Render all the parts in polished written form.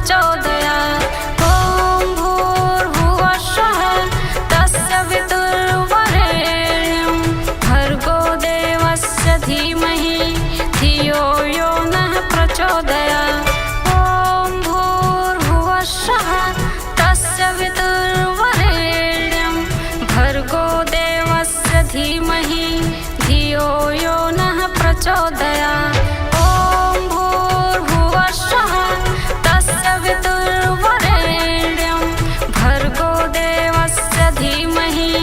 प्रचोदयात्। ॐ भूर्भुवः स्वः तस्य वितुर्वरेण्यं भर्गो देवस्य धीमहि धियो यो नः प्रचोदयात्। ॐ भूर्भुवः स्वः तस्य वितुर्वरेण्यं भर्गो देवस्य धीमहि धियो यो नः प्रचोदयात्। ॐ भूर्भुवः स्वः तस्य वितुर्वरेण्यं भर्गो देवस्य धीमहि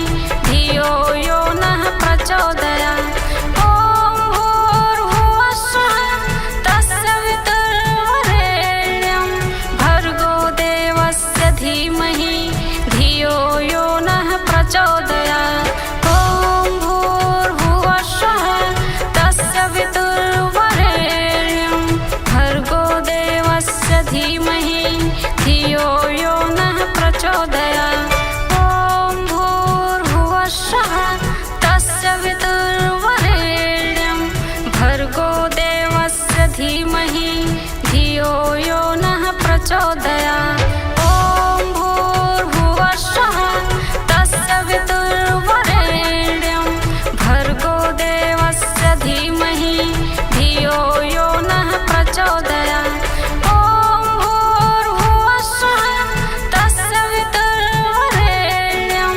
धियो यो नः प्रचोदयात्। ॐ भूर्भुवः स्वः तस्य वितुर्वरेण्यं भर्गो देवस्य धीमहि धियो यो नः प्रचोदयात्। ॐ भूर्भुवः स्वः तस्य वितुर्वरेण्यं भर्गो देवस्य धीमहि धियो यो नः प्रचोदयात्। ॐ भूर्भुवः स्वः तस्य वितुर्वरेण्यं भर्गो देवस्य धीमहि धियो यो नः प्रचोदयात्। ॐ भूर्भुवः स्वः तस्य वितुर्वरेण्यं भर्गो देवस्य धीमहि धियो यो नः प्रचोदयात्। ॐ भूर्भुवः स्वः तस्य वितुर्वरेण्यं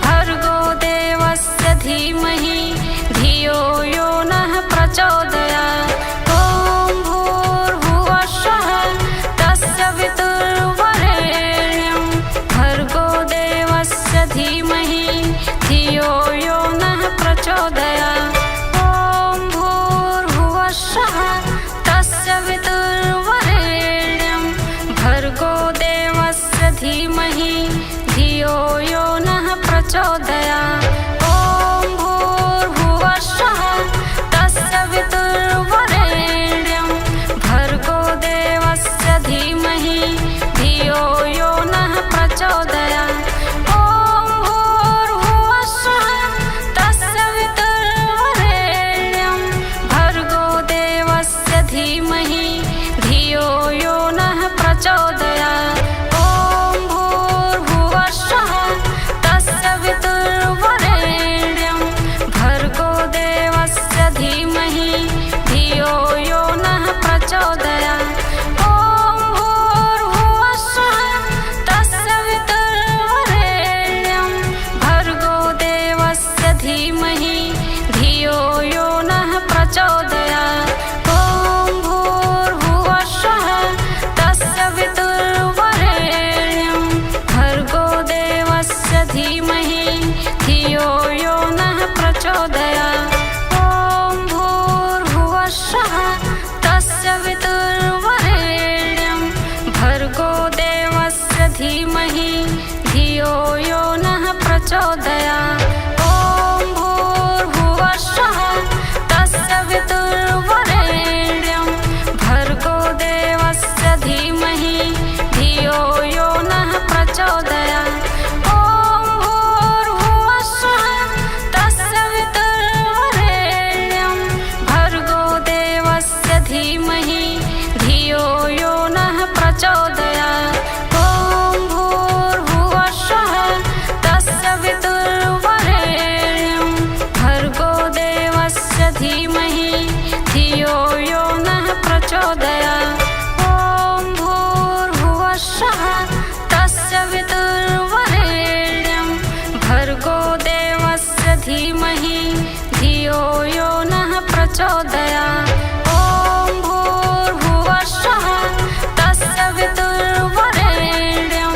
भर्गो देवस्य धीमहि धियो यो नः प्रचोदयात्। ॐ भूर्भुवः स्वः तस्य वितुर्वरेण्यं भर्गो देवस्य धीमहि धियो यो नः प्रचोदयात्। ॐ भूर्भुवः स्वः तस्य वितुर्वरेण्यं भर्गो देवस्य धीमहि धियो यो नः प्रचोदयात्। ॐ भूर्भुवः स्वः तस्य वितुर्वरेण्यं भर्गो देवस्य धीमहि धियो यो नः प्रचोदयात्। ॐ भूर्भुवः स्वः तस्य वितुर्वरेण्यं भर्गो देवस्य धीमहि धियो यो नः प्रचोदयात्। ॐ भूर्भुवः स्वः तस्य वितुर्वरेण्यं भर्गो देवस्य धीमहि धियो यो नः प्रचोदयात्। ॐ भूर्भुवः स्वः तस्य वितुर्वरेण्यं भर्गो देवस्य धीमहि धियो यो नः प्रचोदयात्। ॐ भूर्भुवः स्वः तस्य वितुर्वरेण्यं भर्गो देवस्य धीमहि धियो यो नः प्रचोदयात्। ॐ भूर्भुवः स्वः तस्य वितुर्वरेण्यं भर्गो देवस्य धीमहि धियो यो नः प्रचोदयात्। ॐ भूर्भुवः स्वः तस्य वितुर्वरेण्यं भर्गो देवस्य धीमहि धियो यो नः प्रचोदयात्। ॐ भूर्भुवः स्वः तस्य वितुर्वरेण्यं भर्गो देवस्य धीमहि धियो यो नः प्रचोदयात्। ॐ भूर्भुवः स्वः तस्य वितुर्वरेण्यं भर्गो देवस्य धीमहि धियो यो नः प्रचोदयात्। ॐ भूर्भुवः स्वः तस्य वितुर्वरेण्यं भर्गो देवस्य धीमहि धियो यो नः प्रचोदयात्। ॐ भूर्भुवः स्वः तस्य वितुर्वरेण्यं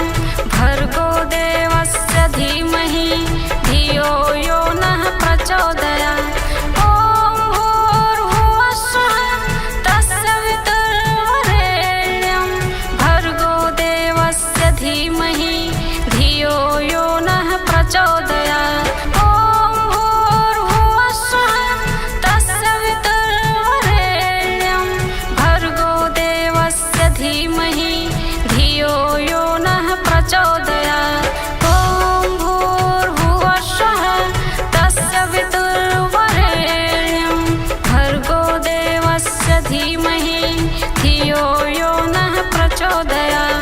भर्गो देवस्य धीमहि धियो यो नः प्रचोदयात्। ॐ भूर्भुवः स्वः तस्य वितुर्वरेण्यं भर्गो देवस्य धीमहि धियो यो नः प्रचोदयात्। ॐ भूर्भुवः स्वः तस्य वितुर्वरेण्यं भर्गो देवस्य धीमहि धियो यो नः प्रचोदयात्। ॐ भूर्भुवः स्वः तस्य वितुर्वरेण्यं भर्गो देवस्य धीमहि धियो यो नः प्रचोदयात्।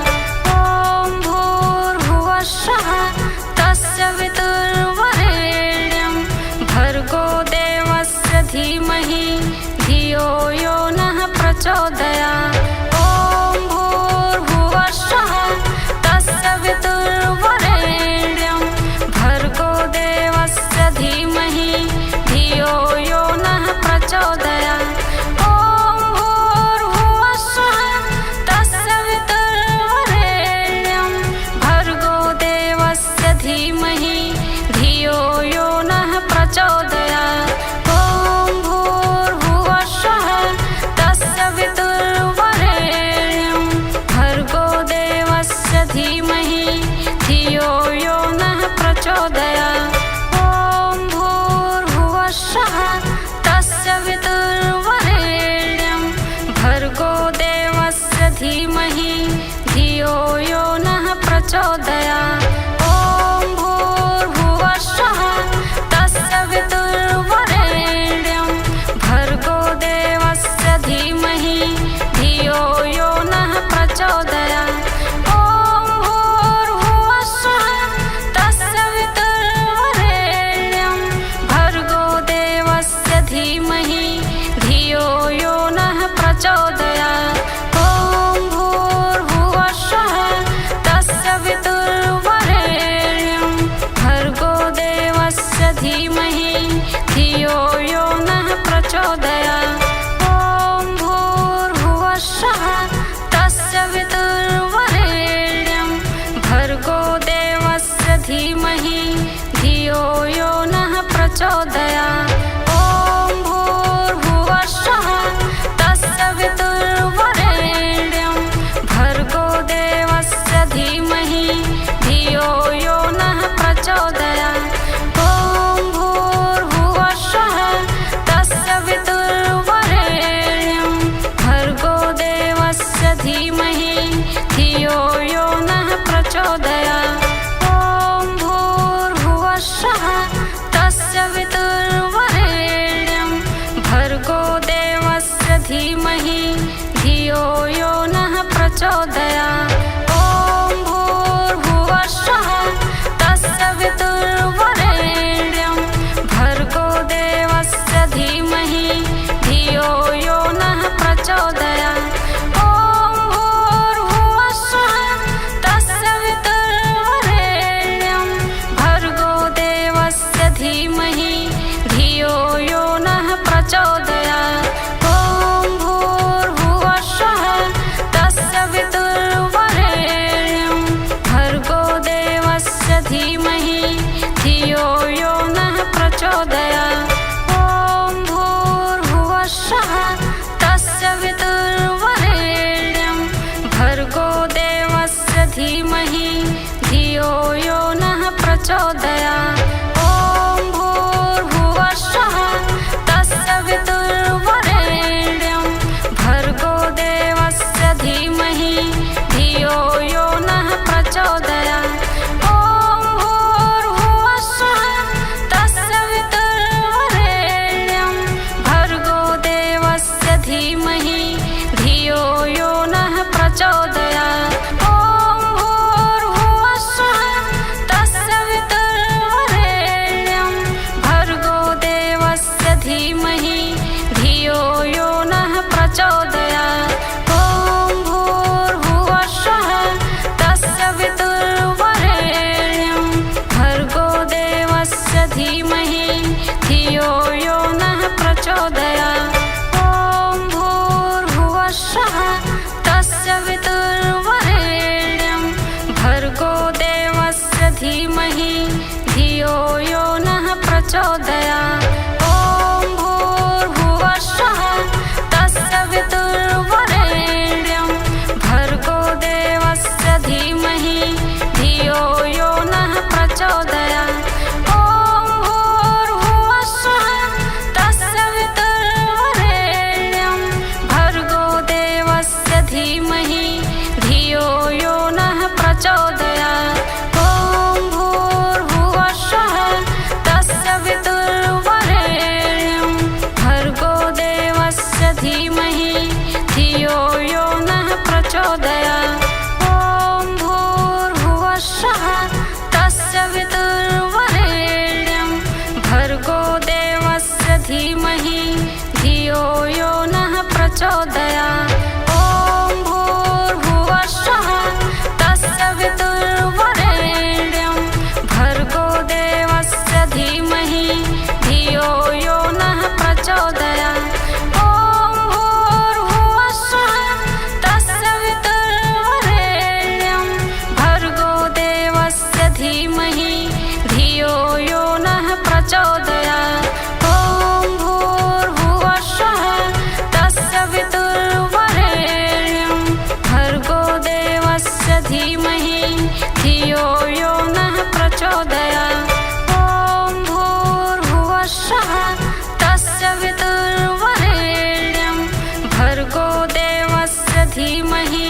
धीमहि धियो यो नः प्रचोदयात्। ॐ भूर्भुवः स्वः तस्य वितुर्वरेण्यं भर्गो देवस्य धीमहि धियो यो नः प्रचोदयात्। ॐ भूर्भुवः स्वः तस्य वितुर्वरेण्यं भर्गो देवस्य धीमहि धियो यो नः प्रचोदयात्। ॐ भूर्भुवः स्वः तस्य वितुर्वरेण्यं भर्गो देवस्य धीमहि धियो यो नः प्रचोदयात्। ॐ भूर्भुवः स्वः तस्य वितुर्वरेण्यं भर्गो देवस्य धीमहि धियो यो नः प्रचोदयात्। ॐ भूर्भुवः स्वः तस्य वितुर्वरेण्यं भर्गो देवस्य धीमहि धियो यो नः प्रचोदयात्। ॐ भूर्भुवः स्वः तस्य वितुर्वरेण्यं भर्गो देवस्य धीमहि धियो यो नः प्रचोदयात्। ॐ भूर्भुवः स्वः तस्य वितुर्वरेण्यं भर्गो देवस्य धीमहि धियो यो नः प्रचोदयात्। ॐ भूर्भुवः स्वः तस्य वितुर्वरेण्यं भर्गो देवस्य धीमहि धियो यो नः प्रचोदयात्। ॐ भूर्भुवः स्वः तस्य वितुर्वरेण्यं भर्गो देवस्य धीमहि धियो यो नः प्रचोदयात्। ॐ भूर्भुवः स्वः तस्य वितुर्वरेण्यं भर्गो देवस्य धीमहि धियो यो नः प्रचोदयात्। ॐ भूर्भुवः स्वः तस्य वितुर्वरेण्यं भर्गो देवस्य धीमहि धियो यो नः प्रचोदयात्। ॐ भूर्भुवः स्वः तस्य वितुर्वरेण्यं भर्गो देवस्य धीमहि धियो यो नः प्रचोदयात्। ॐ भूर्भुवः स्वः तस्य वितुर्वरेण्यं भर्गो देवस्य धीमहि धियो यो नः प्रचोदयात्। ॐ भूर्भुवः स्वः तस्य वितुर्वरेण्यं भर्गो देवस्य धीमहि धियो यो नः प्रचोदयात्। ॐ भूर्भुवः स्वः तस्य वितुर्वरेण्यं भर्गो देवस्य धीमहि धियो यो नः प्रचोदयात्। ॐ भूर्भुवः स्वः तस्य वितुर्वरेण्यं भर्गो देवस्य धीमहि धियो यो नः प्रचोदयात्। ॐ भूर्भुवः स्वः तस्य वितुर्वरेण्यं भर्गो देवस्य धीमहि धियो यो नः प्रचोदयात्। ॐ भूर्भुवः स्वः तस्य वितुर्वरेण्यं भर्गो देवस्य धीमहि धियो यो नः प्रचोदयात्। ॐ भूर्भुवः स्वः तस्य वितुर्वरेण्यं भर्गो देवस्य धीमहि धियो यो नः प्रचोदयात्। ॐ भूर्भुवः स्वः तस्य वितुर्वरेण्यं भर्गो देवस्य धीमहि धियो यो नः प्रचोदयात्। ॐ भूर्भुवः स्वः तस्य वितुर्वरेण्यं भर्गो देवस्य धीमहि धियो यो नः प्रचोदयात्। ॐ भूर्भुवः स्वः तस्य वितुर्वरेण्यं भर्गो देवस्य धीमहि धियो यो नः प्रचोदयात्। ॐ भूर्भुवः स्वः तस्य वितुर्वरेण्यं भर्गो देवस्य धीमहि धियो यो नः प्रचोदयात्। ॐ भूर्भुवः स्वः तस्य वितुर्वरेण्यं भर्गो देवस्य धीमहि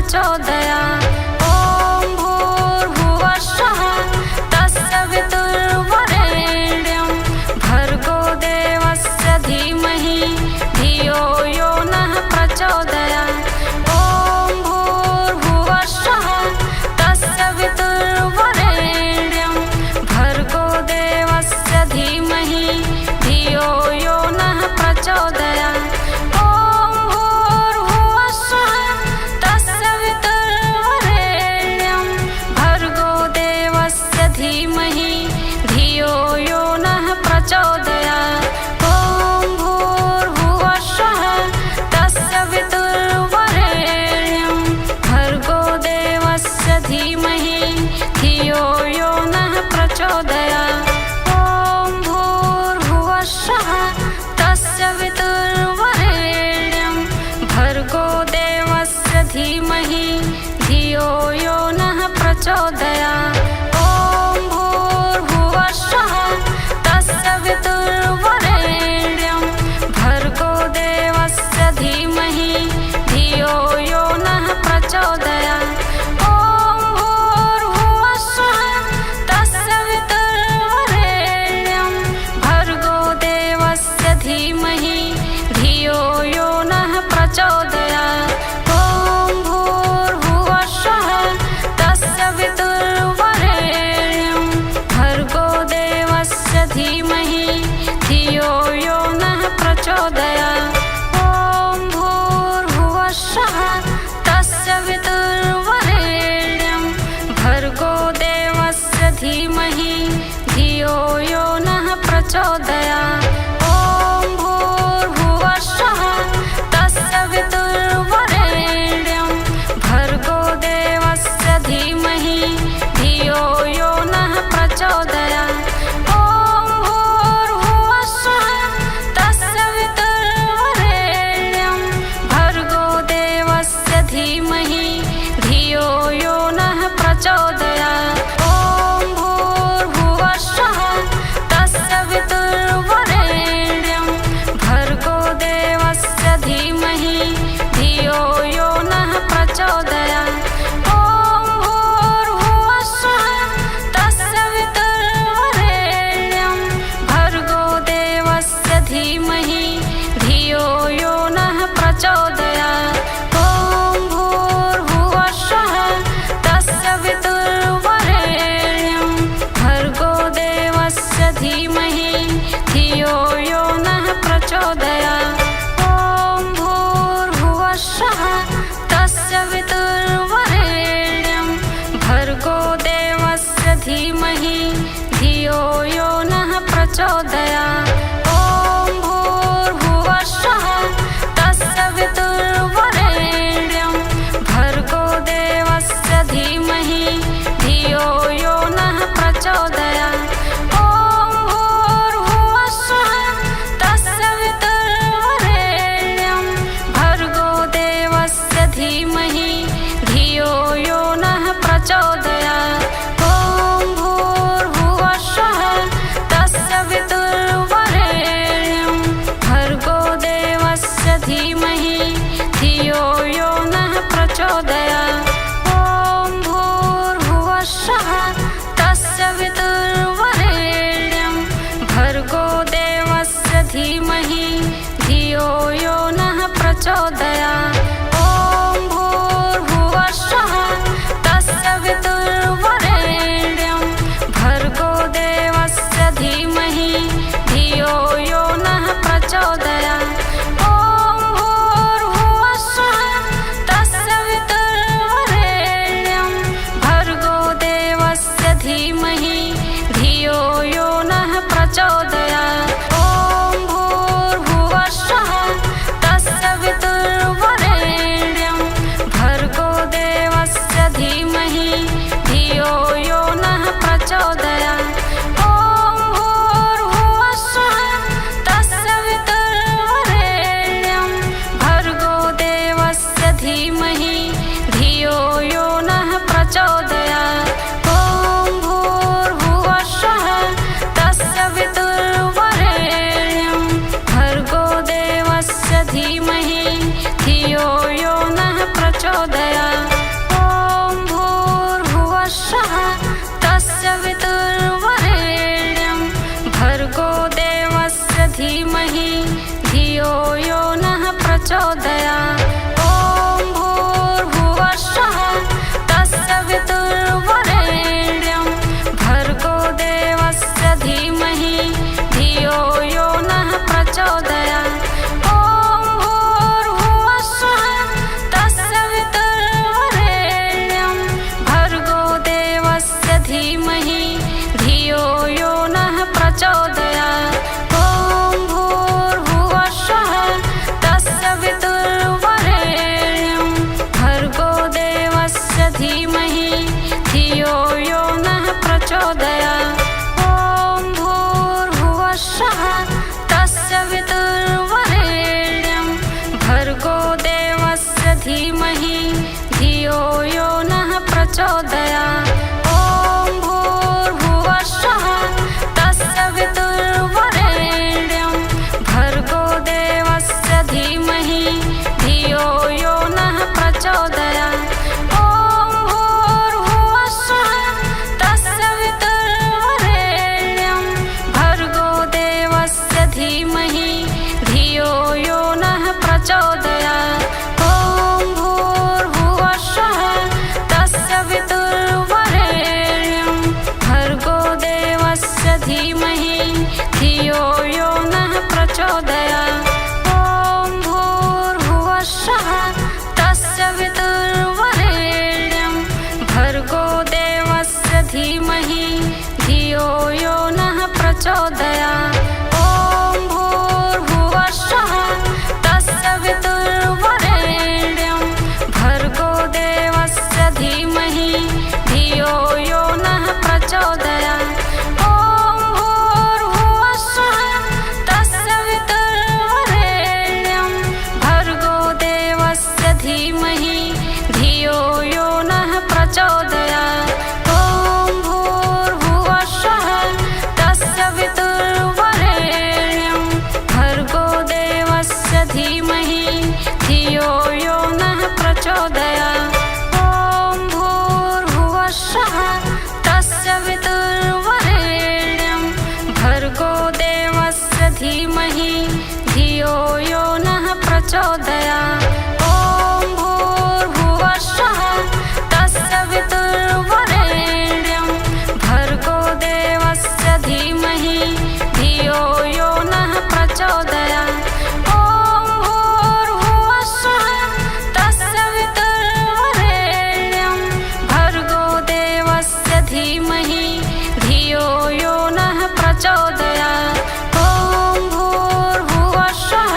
प्रचोदयात्। ॐ भूर्भुवः स्वः तस्य वितुर्वरेण्यं भर्गो देवस्य धीमहि धियो यो नः प्रचोदयात्। ॐ भूर्भुवः स्वः तस्य वितुर्वरेण्यं भर्गो देवस्य धीमहि धियो यो नः प्रचोदयात्। ॐ भूर्भुवः स्वः तस्य वितुर्वरेण्यं भर्गो देवस्य धीमहि धियो यो नः प्रचोदयात्। ॐ भूर्भुवः स्वः तस्य वितुर्वरेण्यं भर्गो देवस्य धीमहि धियो यो नः प्रचोदयात्। ॐ भूर्भुवः स्वः तस्य वितुर्वरेण्यं भर्गो देवस्य धीमहि धियो यो नः प्रचोदयात्। ॐ भूर्भुवः स्वः तस्य वितुर्वरेण्यं भर्गो देवस्य धीमहि धियो यो नः प्रचोदयात्। ॐ भूर्भुवः स्वः तस्य वितुर्वरेण्यं भर्गो देवस्य धीमहि धियो यो नः प्रचोदयात्। ॐ भूर्भुवः स्वः तस्य वितुर्वरेण्यं भर्गो देवस्य धीमहि धियो यो नः प्रचोदयात्। ॐ भूर्भुवः स्वः तस्य वितुर्वरेण्यं भर्गो देवस्य धीमहि धियो यो नः प्रचोदयात्। ॐ भूर्भुवः स्वः तस्य वितुर्वरेण्यं भर्गो देवस्य धीमहि धियो यो नः प्रचोदयात्। ॐ भूर्भुवः स्वः तस्य वितुर्वरेण्यं भर्गो देवस्य धीमहि धियो यो नः प्रचोदयात्। ॐ भूर्भुवः स्वः तस्य वितुर्वरेण्यं भर्गो देवस्य धीमहि धियो यो नः प्रचोदयात्। ॐ भूर्भुवः स्वः तस्य वितुर्वरेण्यं भर्गो देवस्य धीमहि धियो यो नः प्रचोदयात्। ॐ भूर्भुवः स्वः तस्य वितुर्वरेण्यं भर्गो देवस्य धीमहि धियो यो नः प्रचोदयात्। ॐ भूर्भुवः स्वः तस्य वितुर्वरेण्यं भर्गो देवस्य धीमहि धियो यो नः प्रचोदयात्। ॐ भूर्भुवः स्वः तस्य वितुर्वरेण्यं भर्गो देवस्य धीमहि धियो यो नः प्रचोदयात्। ॐ भूर्भुवः स्वः तस्य वितुर्वरेण्यं भर्गो देवस्य धीमहि धियो यो नः प्रचोदयात्। ॐ भूर्भुवः स्वः तस्य वितुर्वरेण्यं भर्गो देवस्य धीमहि धियो यो नः प्रचोदयात्। ॐ भूर्भुवः स्वः तस्य वितुर्वरेण्यं भर्गो देवस्य धीमहि धियो यो नः प्रचोदयात्। ॐ भूर्भुवः स्वः तस्य वितुर्वरेण्यं भर्गो देवस्य धीमहि धियो यो नः प्रचोदयात्। ॐ भूर्भुवः स्वः तस्य वितुर्वरेण्यं भर्गो देवस्य धीमहि धियो यो नः प्रचोदयात्। ॐ भूर्भुवः स्वः तस्य वितुर्वरेण्यं भर्गो देवस्य धीमहि धियो यो नः प्रचोदयात्। ॐ भूर्भुवः स्वः तस्य वितुर्वरेण्यं भर्गो देवस्य धीमहि धियो यो नः प्रचोदयात्। ॐ भूर्भुवः स्वः तस्य वितुर्वरेण्यं भर्गो देवस्य धीमहि धियो यो नः प्रचोदयात्। धीमहि धियो यो नः प्रचोदयात्। ॐ भूर्भुवः स्वः तस्य वितुर्वरेण्यं भर्गो देवस्य धीमहि धियो यो नः प्रचोदयात्। ॐ भूर्भुवः स्वः तस्य वितुर्वरेण्यं भर्गो देवस्य धीमहि धियो यो नः प्रचोदयात्। ॐ भूर्भुवः स्वः तस्य वितुर्वरेण्यं भर्गो देवस्य धीमहि धियो यो नः प्रचोदयात्। ॐ भूर्भुवः स्वः तस्य वितुर्वरेण्यं भर्गो देवस्य धीमहि धियो यो नः प्रचोदयात्। ॐ भूर्भुवः स्वः तस्य वितुर्वरेण्यं भर्गो देवस्य धीमहि धियो यो नः प्रचोदयात्। ॐ भूर्भुवः स्वः तस्य वितुर्वरेण्यं भर्गो देवस्य धीमहि धियो यो नः प्रचोदयात्। ॐ भूर्भुवः स्वः तस्य वितुर्वरेण्यं भर्गो देवस्य धीमहि धियो यो नः प्रचोदयात्। ॐ भूर्भुवः स्वः तस्य वितुर्वरेण्यं भर्गो देवस्य धीमहि धियो यो नः प्रचोदयात्। ॐ भूर्भुवः स्वः तस्य वितुर्वरेण्यं भर्गो देवस्य धीमहि धियो यो नः प्रचोदयात्। ॐ भूर्भुवः स्वः तस्य वितुर्वरेण्यं भर्गो देवस्य धीमहि धियो यो नः प्रचोदयात्। ॐ भूर्भुवः स्वः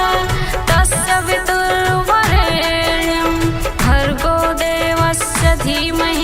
तस्य वितुर्वरेण्यं भर्गो देवस्य धीमहि